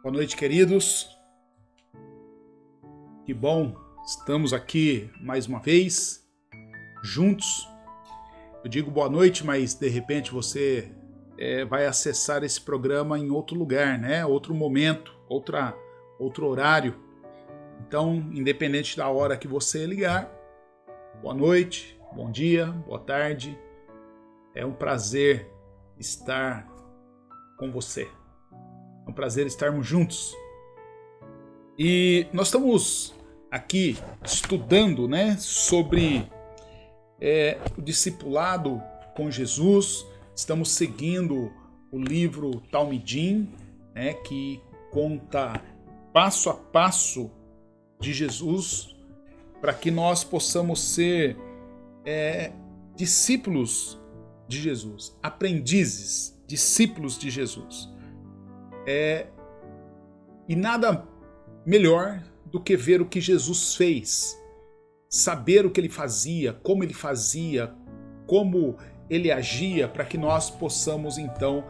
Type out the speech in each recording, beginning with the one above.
Boa noite, queridos. Que bom, estamos aqui mais uma vez, juntos. Eu digo boa noite, mas de repente você vai acessar esse programa em outro lugar, né? Outro momento, outro horário. Então, independente da hora que você ligar, boa noite, bom dia, boa tarde. É um prazer estar com você. É um prazer estarmos juntos. E nós estamos aqui estudando, né, sobre o discipulado com Jesus. Estamos seguindo o livro Talmidim, né, que conta passo a passo de Jesus para que nós possamos ser discípulos de Jesus, aprendizes, discípulos de Jesus. E nada melhor do que ver o que Jesus fez, saber o que ele fazia, como ele agia, para que nós possamos então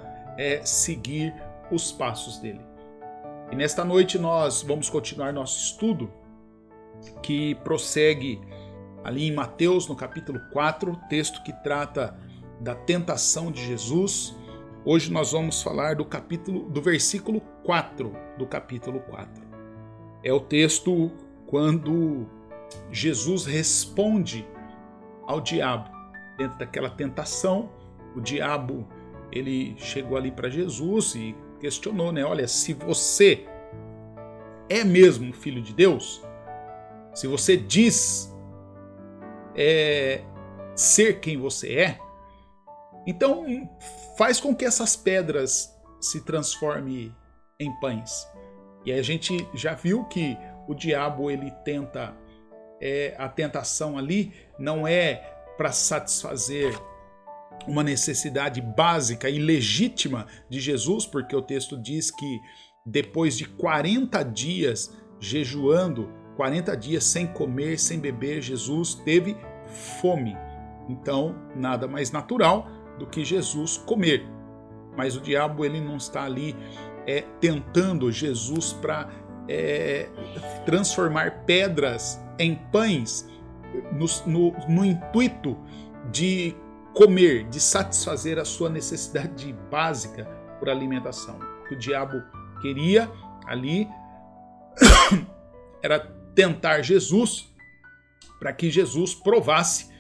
seguir os passos dele. E nesta noite nós vamos continuar nosso estudo, que prossegue ali em Mateus, no capítulo 4, texto que trata da tentação de Jesus. Hoje nós vamos falar do versículo 4 do capítulo 4. É o texto quando Jesus responde ao diabo. Dentro daquela tentação, o diabo ele chegou ali para Jesus e questionou, né? Olha, se você é mesmo filho de Deus, se você diz ser quem você é, então faz com que essas pedras se transformem em pães. E aí a gente já viu que o diabo ele tenta, a tentação ali não é para satisfazer uma necessidade básica e legítima de Jesus, porque o texto diz que depois de 40 dias jejuando, 40 dias sem comer, sem beber, Jesus teve fome. Então, nada mais natural do que Jesus comer. Mas o diabo ele não está ali tentando Jesus para transformar pedras em pães no intuito de comer, de satisfazer a sua necessidade básica por alimentação. O que o diabo queria ali era tentar Jesus para que Jesus provasse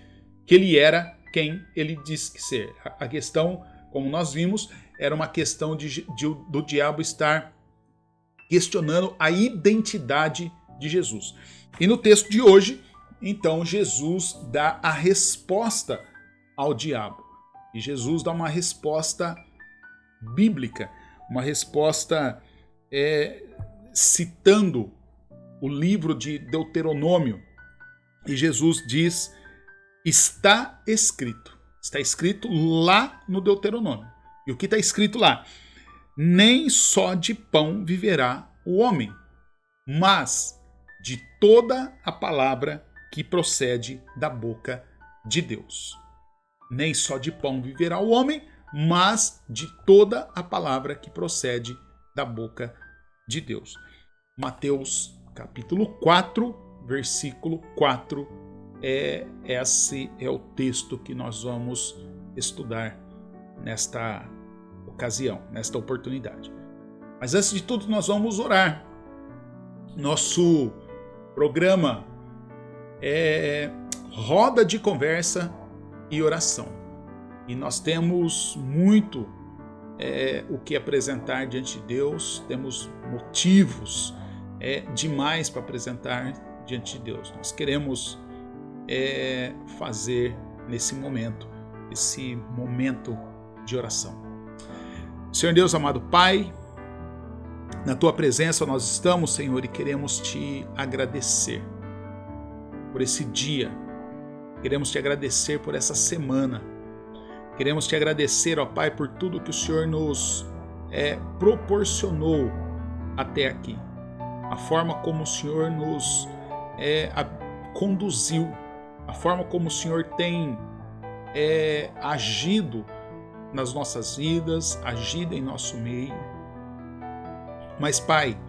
que ele era quem ele diz que ser. A questão, como nós vimos, era uma questão do diabo estar questionando a identidade de Jesus. E no texto de hoje, então, Jesus dá a resposta ao diabo. E Jesus dá uma resposta bíblica, uma resposta citando o livro de Deuteronômio. E Jesus diz: está escrito. Está escrito lá no Deuteronômio. E o que está escrito lá? Nem só de pão viverá o homem, mas de toda a palavra que procede da boca de Deus. Nem só de pão viverá o homem, mas de toda a palavra que procede da boca de Deus. Mateus capítulo 4, versículo 4. Esse é o texto que nós vamos estudar nesta ocasião, nesta oportunidade. Mas antes de tudo, nós vamos orar. Nosso programa é roda de conversa e oração. E nós temos muito o que apresentar diante de Deus, temos motivos demais para apresentar diante de Deus. Nós queremos fazer nesse momento, esse momento de oração. Senhor Deus, amado Pai, na Tua presença nós estamos, Senhor, e queremos Te agradecer por esse dia, queremos Te agradecer por essa semana, queremos Te agradecer, ó Pai, por tudo que o Senhor nos proporcionou até aqui, a forma como o Senhor nos conduziu, a forma como o Senhor tem agido nas nossas vidas, agido em nosso meio. Mas, Pai,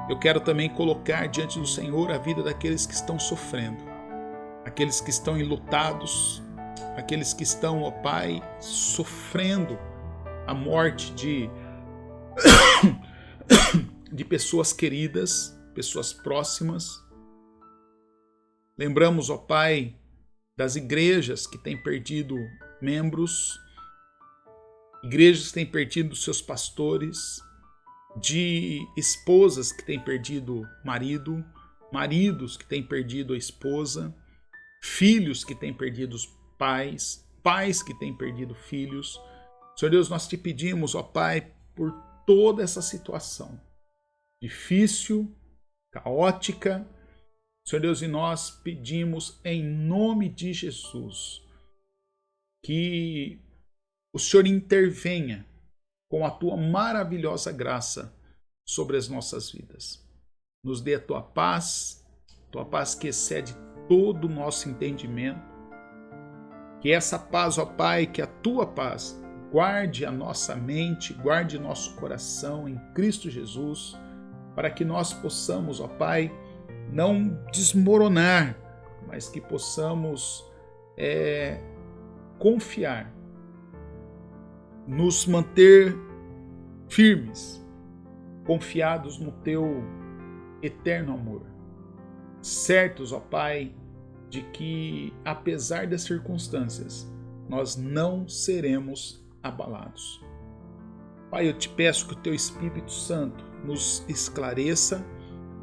eu quero também colocar diante do Senhor a vida daqueles que estão sofrendo, aqueles que estão enlutados, aqueles que estão, ó Pai, sofrendo a morte de pessoas queridas, pessoas próximas. Lembramos, ó Pai, das igrejas que têm perdido membros, igrejas que têm perdido seus pastores, de esposas que têm perdido marido, maridos que têm perdido a esposa, filhos que têm perdido os pais, pais que têm perdido filhos. Senhor Deus, nós te pedimos, ó Pai, por toda essa situação difícil, caótica. Senhor Deus, e nós pedimos em nome de Jesus que o Senhor intervenha com a tua maravilhosa graça sobre as nossas vidas. Nos dê a tua paz que excede todo o nosso entendimento. Que essa paz, ó Pai, que a tua paz guarde a nossa mente, guarde nosso coração em Cristo Jesus, para que nós possamos, ó Pai, não desmoronar, mas que possamos confiar, nos manter firmes, confiados no teu eterno amor, certos, ó Pai, de que, apesar das circunstâncias, nós não seremos abalados. Pai, eu te peço que o teu Espírito Santo nos esclareça,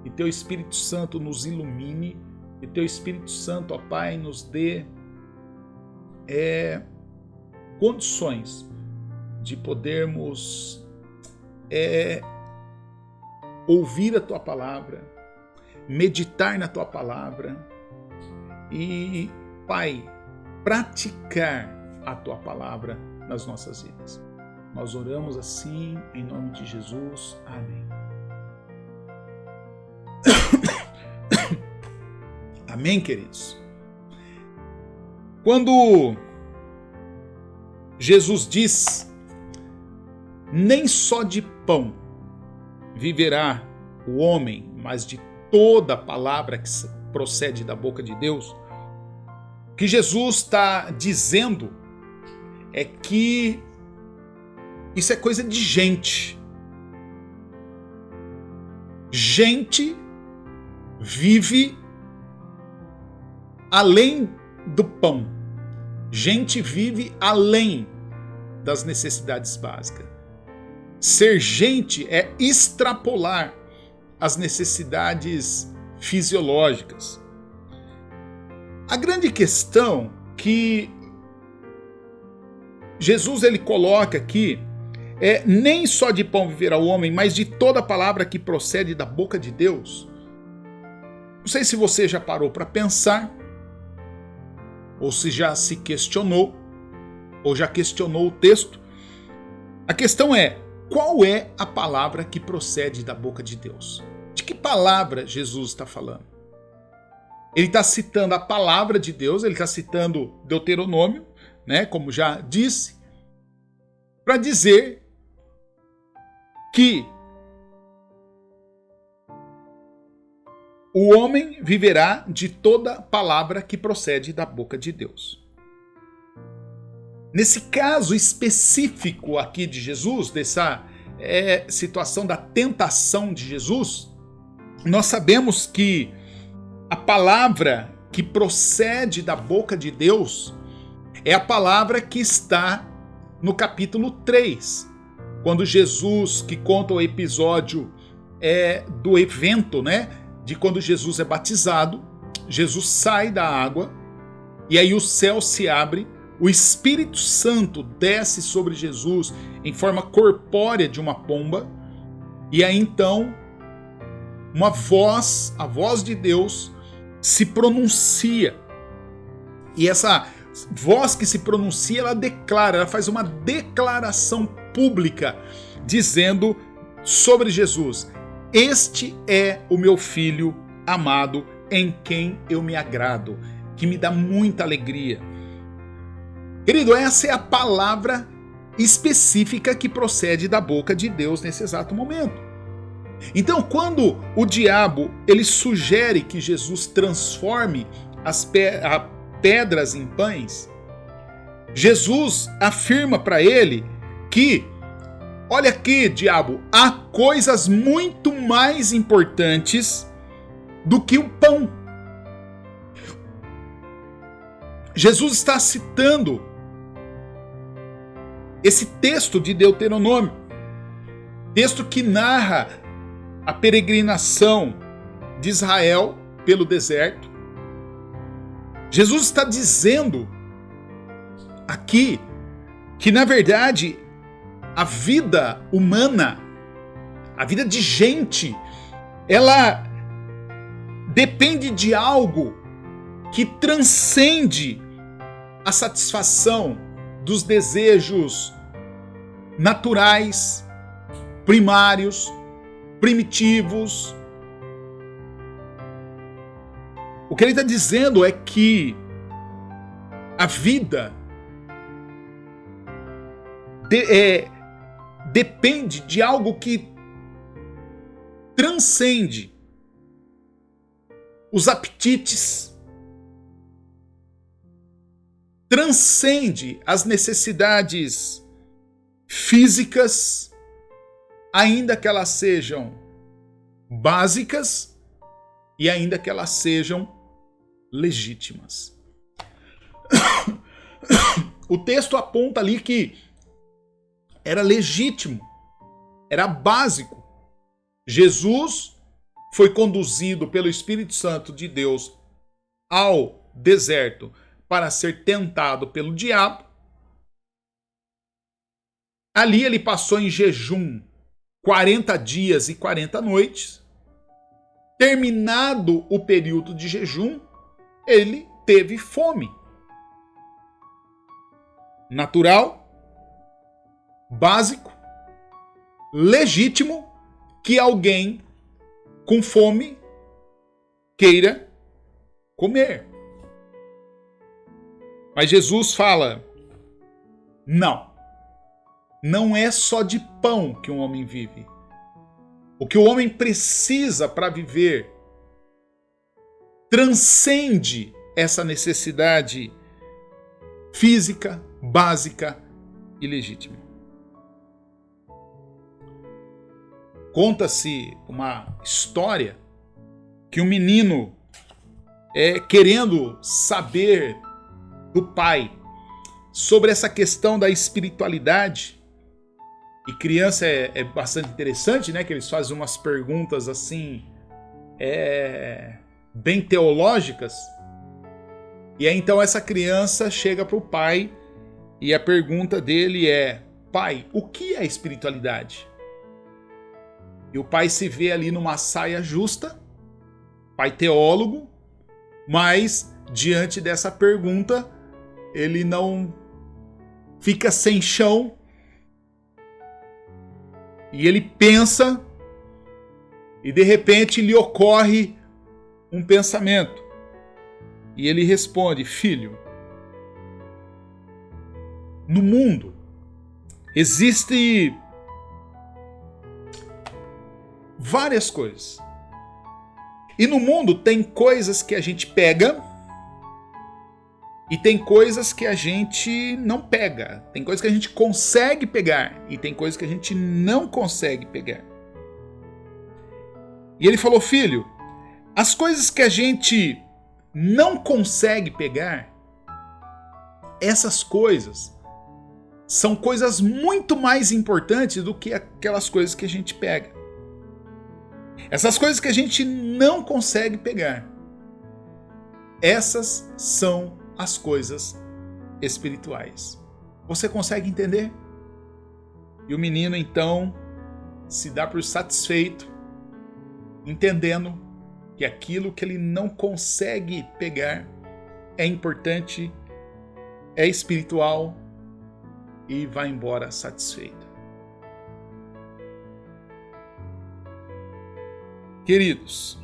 que teu Espírito Santo nos ilumine, que teu Espírito Santo, ó Pai, nos dê condições de podermos ouvir a tua palavra, meditar na tua palavra e, Pai, praticar a tua palavra nas nossas vidas. Nós oramos assim, em nome de Jesus. Amém. Amém, queridos? Quando Jesus diz: nem só de pão viverá o homem, mas de toda palavra que procede da boca de Deus, o que Jesus está dizendo é que isso é coisa de gente. Gente vive além do pão. Gente vive além das necessidades básicas. Ser gente é extrapolar as necessidades fisiológicas. A grande questão que Jesus ele coloca aqui é: nem só de pão viverá o homem, mas de toda palavra que procede da boca de Deus. Não sei se você já parou para pensar, ou se já se questionou, ou já questionou o texto. A questão é: qual é a palavra que procede da boca de Deus? De que palavra Jesus está falando? Ele está citando a palavra de Deus, ele está citando Deuteronômio, né, como já disse, para dizer que o homem viverá de toda palavra que procede da boca de Deus. Nesse caso específico aqui de Jesus, dessa situação da tentação de Jesus, nós sabemos que a palavra que procede da boca de Deus é a palavra que está no capítulo 3, quando Jesus, que conta o episódio do evento, né, de quando Jesus é batizado, Jesus sai da água e aí o céu se abre, o Espírito Santo desce sobre Jesus em forma corpórea de uma pomba, e aí então uma voz, a voz de Deus, se pronuncia. E essa voz que se pronuncia, ela declara, ela faz uma declaração pública, dizendo sobre Jesus: este é o meu filho amado, em quem eu me agrado, que me dá muita alegria. Querido, essa é a palavra específica que procede da boca de Deus nesse exato momento. Então, quando o diabo ele sugere que Jesus transforme as pedras em pães, Jesus afirma para ele que, olha aqui, diabo, há coisas muito mais importantes do que o pão. Jesus está citando esse texto de Deuteronômio, texto que narra a peregrinação de Israel pelo deserto. Jesus está dizendo aqui que, na verdade, a vida humana, a vida de gente, ela depende de algo que transcende a satisfação dos desejos naturais, primários, primitivos. O que ele está dizendo é que a vida depende de algo que transcende os apetites, transcende as necessidades físicas, ainda que elas sejam básicas e ainda que elas sejam legítimas. O texto aponta ali que era legítimo, era básico. Jesus foi conduzido pelo Espírito Santo de Deus ao deserto para ser tentado pelo diabo. Ali ele passou em jejum 40 dias e 40 noites. Terminado o período de jejum, ele teve fome. Natural, básico, legítimo que alguém com fome queira comer. Mas Jesus fala: não é só de pão que um homem vive. O que o homem precisa para viver transcende essa necessidade física, básica e legítima. Conta-se uma história que um menino, querendo saber do pai sobre essa questão da espiritualidade, e criança é bastante interessante, né? Que eles fazem umas perguntas assim, bem teológicas. E aí então essa criança chega para o pai e a pergunta dele é: pai, o que é espiritualidade? E o pai se vê ali numa saia justa, pai teólogo, mas diante dessa pergunta ele não fica sem chão e ele pensa e de repente lhe ocorre um pensamento. E ele responde: filho, no mundo existe várias coisas. E no mundo tem coisas que a gente pega e tem coisas que a gente não pega. Tem coisas que a gente consegue pegar e tem coisas que a gente não consegue pegar. E ele falou: filho, as coisas que a gente não consegue pegar, essas coisas são coisas muito mais importantes do que aquelas coisas que a gente pega. Essas coisas que a gente não consegue pegar, essas são as coisas espirituais. Você consegue entender? E o menino então se dá por satisfeito, entendendo que aquilo que ele não consegue pegar é importante, é espiritual, e vai embora satisfeito. Queridos,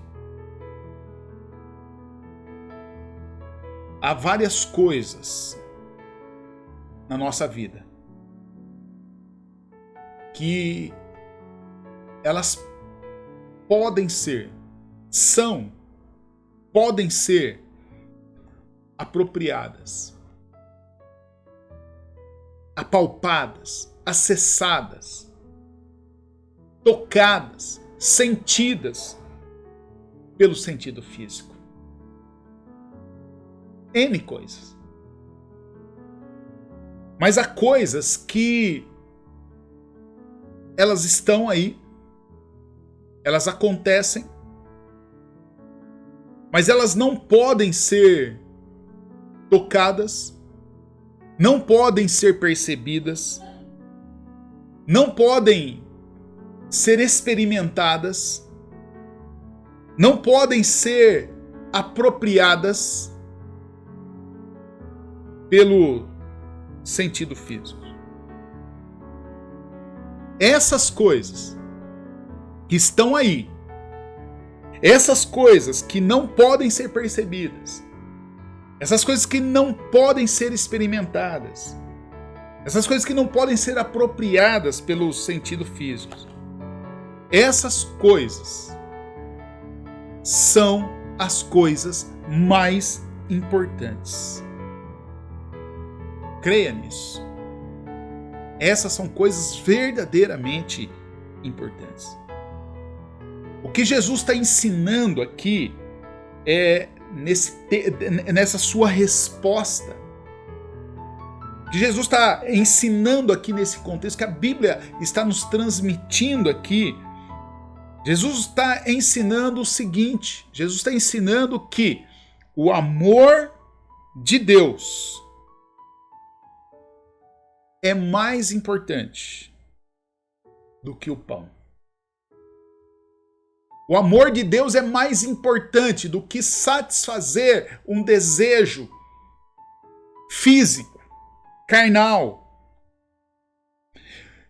há várias coisas na nossa vida que elas podem ser, podem ser apropriadas, apalpadas, acessadas, tocadas, sentidas pelo sentido físico. N coisas. Mas há coisas que elas estão aí, elas acontecem, mas elas não podem ser tocadas, não podem ser percebidas, não podem ser experimentadas, não podem ser apropriadas pelo sentido físico. Essas coisas que estão aí, essas coisas que não podem ser percebidas, essas coisas que não podem ser experimentadas, essas coisas que não podem ser apropriadas pelo sentido físico, essas coisas são as coisas mais importantes. Creia nisso. Essas são coisas verdadeiramente importantes. O que Jesus está ensinando aqui é nessa sua resposta. O que Jesus está ensinando aqui nesse contexto, que a Bíblia está nos transmitindo aqui, Jesus está ensinando o seguinte: Jesus está ensinando que o amor de Deus é mais importante do que o pão. O amor de Deus é mais importante do que satisfazer um desejo físico, carnal.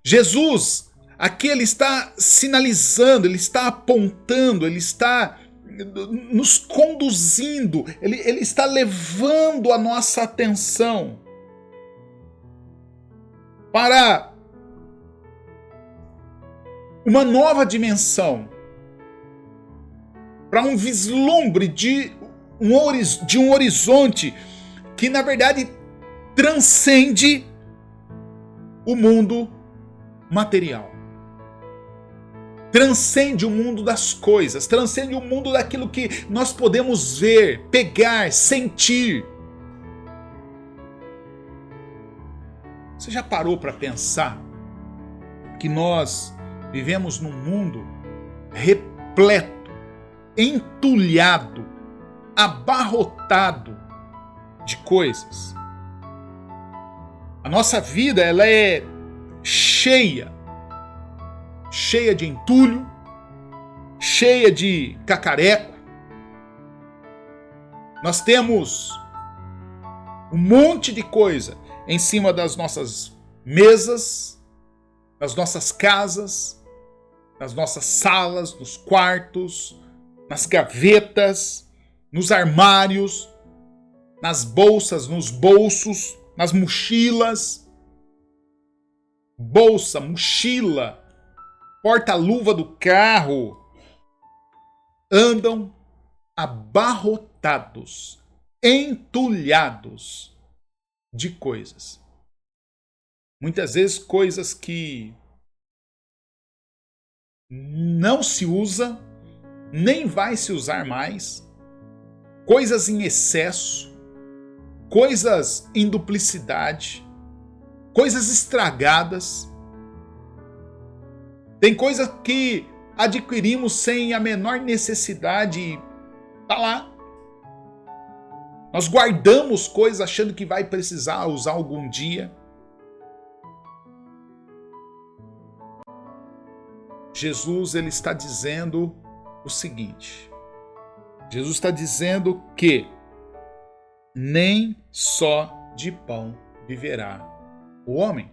Jesus, aqui ele está sinalizando, ele está apontando, ele está nos conduzindo, ele está levando a nossa atenção para uma nova dimensão, para um vislumbre de um horizonte que, na verdade, transcende o mundo material. Transcende o mundo das coisas, transcende o mundo daquilo que nós podemos ver, pegar, sentir. Você já parou para pensar que nós vivemos num mundo repleto, entulhado, abarrotado de coisas? A nossa vida, ela é cheia de entulho, cheia de cacareco. Nós temos um monte de coisa em cima das nossas mesas, nas nossas casas, nas nossas salas, nos quartos, nas gavetas, nos armários, nas bolsas, nos bolsos, nas mochilas. Bolsa, mochila, porta-luva do carro, andam abarrotados, entulhados de coisas. Muitas vezes coisas que não se usa, nem vai se usar mais, coisas em excesso, coisas em duplicidade, coisas estragadas. Tem coisa que adquirimos sem a menor necessidade e tá lá. Nós guardamos coisas achando que vai precisar usar algum dia. Jesus, ele está dizendo o seguinte. Jesus está dizendo que nem só de pão viverá o homem.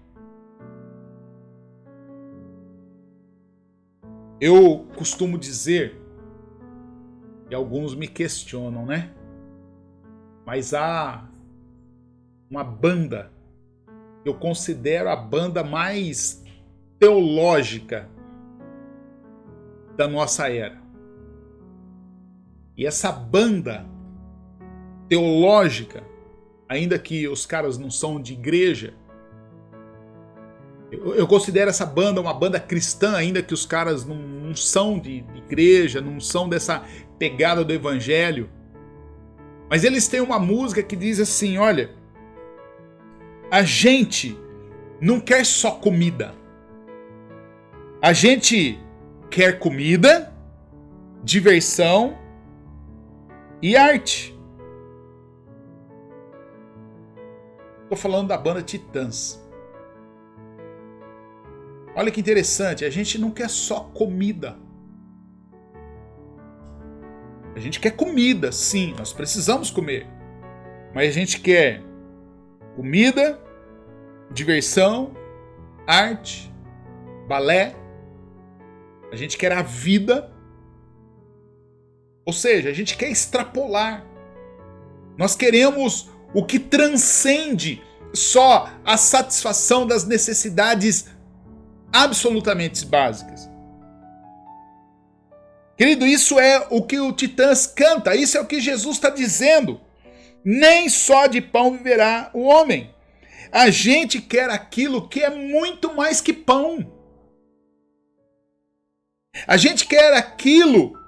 Eu costumo dizer, e alguns me questionam, né? Mas há uma banda, eu considero a banda mais teológica da nossa era. E essa banda teológica, ainda que os caras não são de igreja, eu considero essa banda uma banda cristã, ainda que os caras não são de igreja, não são dessa pegada do evangelho. Mas eles têm uma música que diz assim, olha, a gente não quer só comida. A gente quer comida, diversão e arte. Estou falando da banda Titãs. Olha que interessante, a gente não quer só comida. A gente quer comida, sim, nós precisamos comer. Mas a gente quer comida, diversão, arte, balé. A gente quer a vida. Ou seja, a gente quer extrapolar. Nós queremos o que transcende só a satisfação das necessidades absolutamente básicas. Querido, isso é o que o Titãs canta, isso é o que Jesus está dizendo. Nem só de pão viverá o homem. A gente quer aquilo que é muito mais que pão. A gente quer aquilo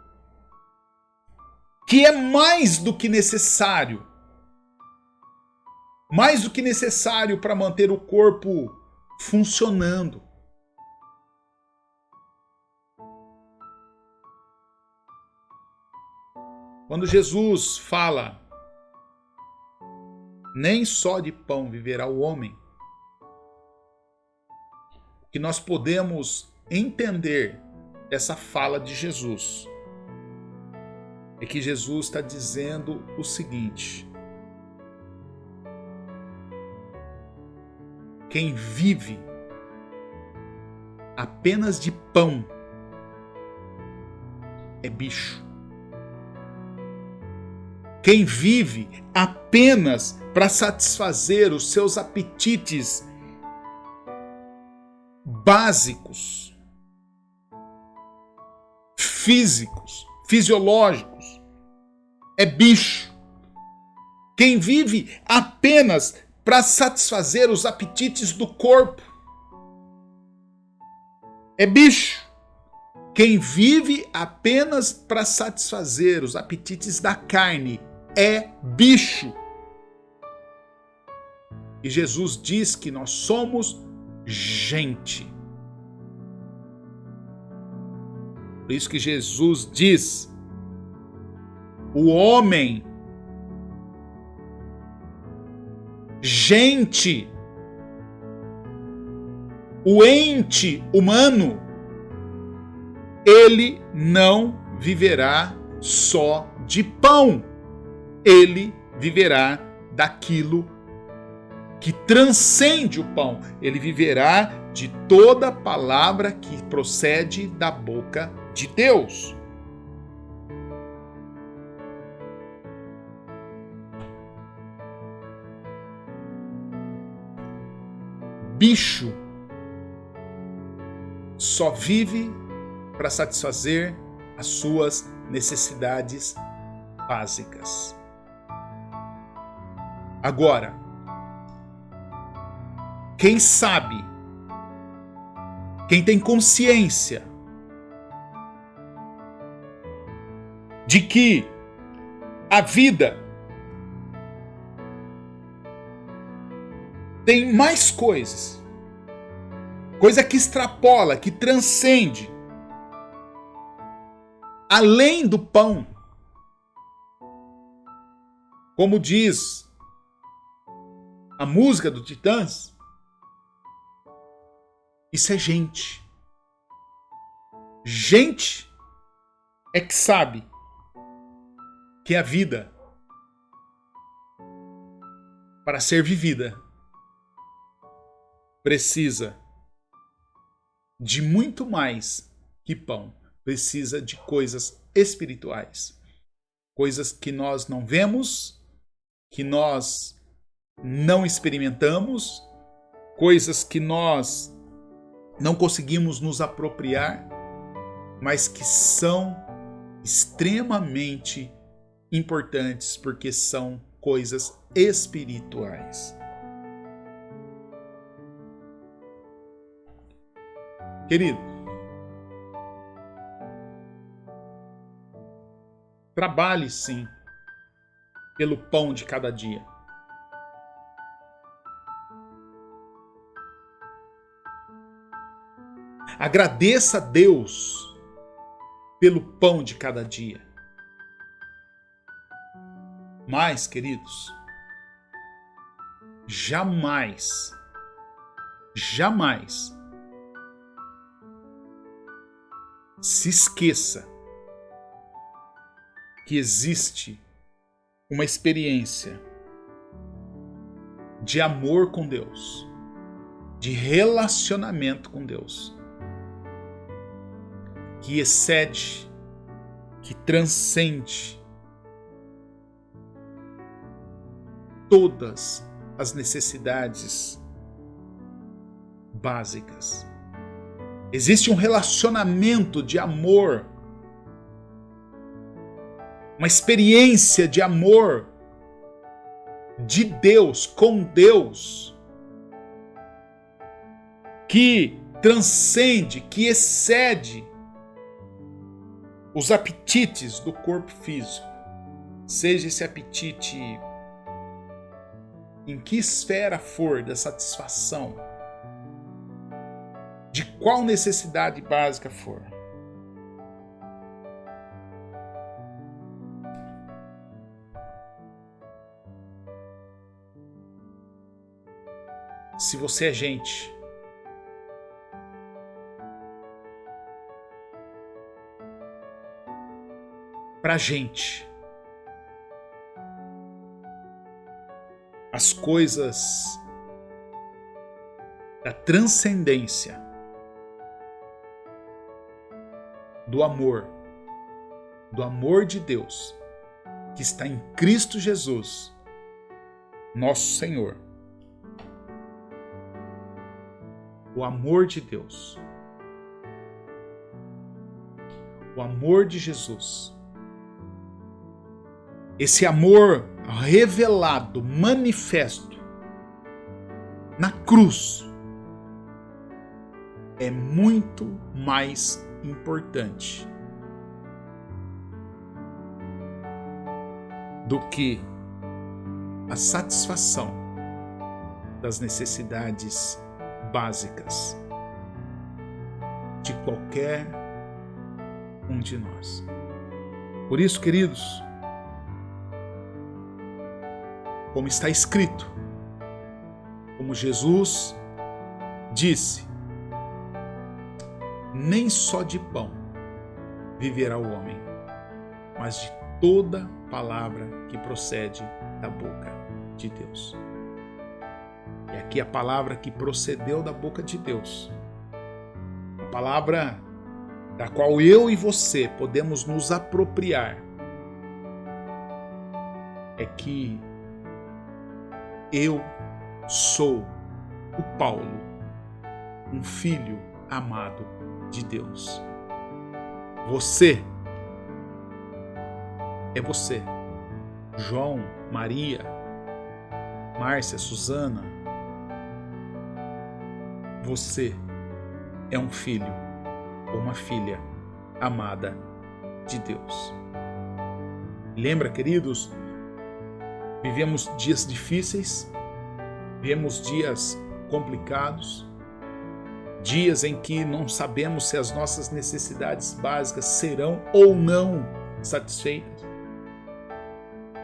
que é mais do que necessário. Mais do que necessário para manter o corpo funcionando. Quando Jesus fala, nem só de pão viverá o homem, que nós podemos entender essa fala de Jesus é que Jesus está dizendo o seguinte: quem vive apenas de pão é bicho. Quem vive apenas para satisfazer os seus apetites básicos, físicos, fisiológicos, é bicho. Quem vive apenas para satisfazer os apetites do corpo é bicho. Quem vive apenas para satisfazer os apetites da carne é bicho. E Jesus diz que nós somos gente. Por isso que Jesus diz: o homem, gente, o ente humano, ele não viverá só de pão. Ele viverá daquilo que transcende o pão. Ele viverá de toda palavra que procede da boca de Deus. Bicho só vive para satisfazer as suas necessidades básicas. Agora, quem sabe, quem tem consciência de que a vida tem mais coisas, coisa que extrapola, que transcende, além do pão. Como diz a música do Titãs, isso é gente. Gente é que sabe que a vida, para ser vivida, precisa de muito mais que pão. Precisa de coisas espirituais. Coisas que nós não vemos, que nós não experimentamos, coisas que nós não conseguimos nos apropriar, mas que são extremamente importantes porque são coisas espirituais. Querido, trabalhe sim pelo pão de cada dia. Agradeça a Deus pelo pão de cada dia. Mas, queridos, jamais se esqueça que existe uma experiência de amor com Deus, de relacionamento com Deus, que excede, que transcende todas as necessidades básicas. Existe um relacionamento de amor, uma experiência de amor de Deus com Deus, que transcende, que excede os apetites do corpo físico, seja esse apetite em que esfera for da satisfação, de qual necessidade básica for. Se você é gente, pra gente, as coisas da transcendência, do amor de Deus, que está em Cristo Jesus, nosso Senhor. O amor de Deus, o amor de Jesus, esse amor revelado, manifesto na cruz, é muito mais importante do que a satisfação das necessidades básicas de qualquer um de nós. Por isso, queridos, como está escrito, como Jesus disse, nem só de pão viverá o homem, mas de toda palavra que procede da boca de Deus. E aqui a palavra que procedeu da boca de Deus, a palavra da qual eu e você podemos nos apropriar, é que eu sou o Paulo, um filho amado de Deus. Você é você, João, Maria, Márcia, Suzana. Você é um filho ou uma filha amada de Deus. Lembra, queridos, vivemos dias difíceis, vivemos dias complicados, dias em que não sabemos se as nossas necessidades básicas serão ou não satisfeitas.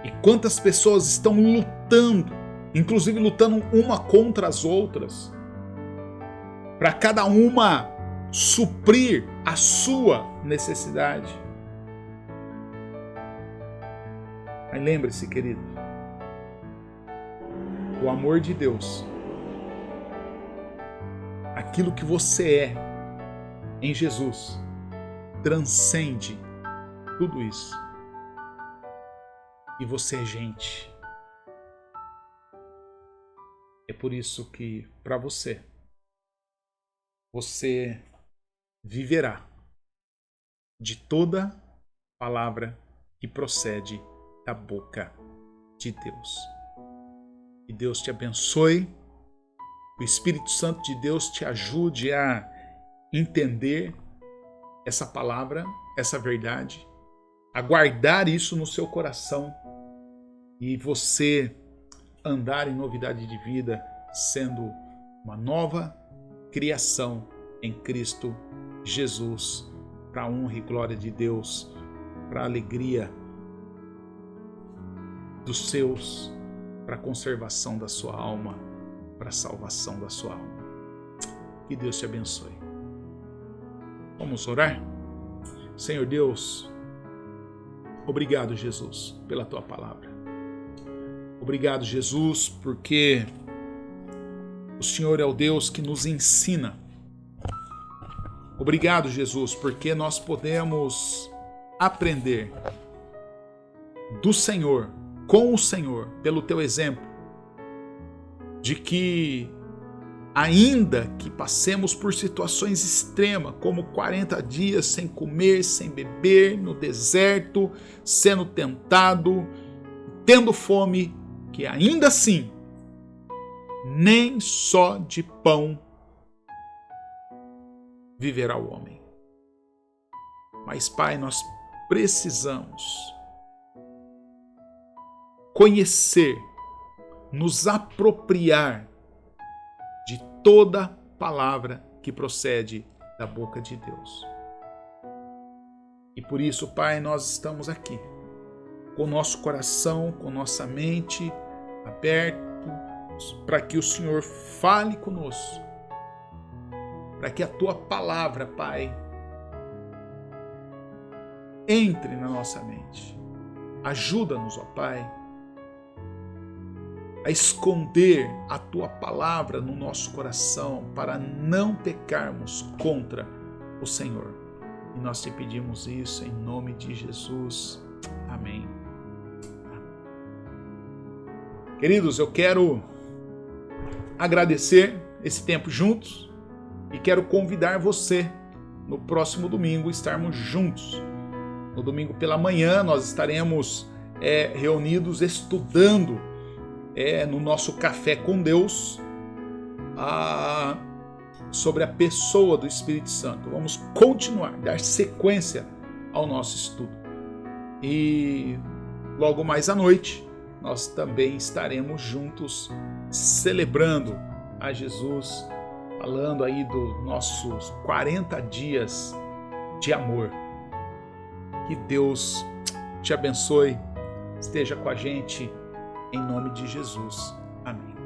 E quantas pessoas estão lutando, inclusive lutando uma contra as outras, para cada uma suprir a sua necessidade. Mas lembre-se, querido, o amor de Deus, aquilo que você é em Jesus, transcende tudo isso. E você é gente. É por isso que, para você viverá de toda palavra que procede da boca de Deus. Que Deus te abençoe, o Espírito Santo de Deus te ajude a entender essa palavra, essa verdade, a guardar isso no seu coração e você andar em novidade de vida, sendo uma nova criação em Cristo Jesus, para a honra e glória de Deus, para a alegria dos seus, para a conservação da sua alma, para a salvação da sua alma. Que Deus te abençoe. Vamos orar? Senhor Deus, obrigado, Jesus, pela tua palavra. Obrigado, Jesus, porque o Senhor é o Deus que nos ensina. Obrigado, Jesus, porque nós podemos aprender do Senhor, com o Senhor, pelo teu exemplo, de que ainda que passemos por situações extremas, como 40 dias sem comer, sem beber, no deserto, sendo tentado, tendo fome, que ainda assim, nem só de pão viverá o homem. Mas, Pai, nós precisamos conhecer, nos apropriar de toda palavra que procede da boca de Deus. E por isso, Pai, nós estamos aqui, com o nosso coração, com nossa mente aberto, para que o Senhor fale conosco, para que a tua palavra, Pai, entre na nossa mente. Ajuda-nos, ó Pai, a esconder a tua palavra no nosso coração para não pecarmos contra o Senhor. E nós te pedimos isso em nome de Jesus. Amém. Queridos, eu quero agradecer esse tempo juntos e quero convidar você no próximo domingo estarmos juntos. No domingo pela manhã nós estaremos reunidos estudando no nosso Café com Deus sobre a pessoa do Espírito Santo. Vamos continuar, dar sequência ao nosso estudo. E logo mais à noite nós também estaremos juntos celebrando a Jesus, falando aí dos nossos 40 dias de amor. Que Deus te abençoe, esteja com a gente, em nome de Jesus. Amém.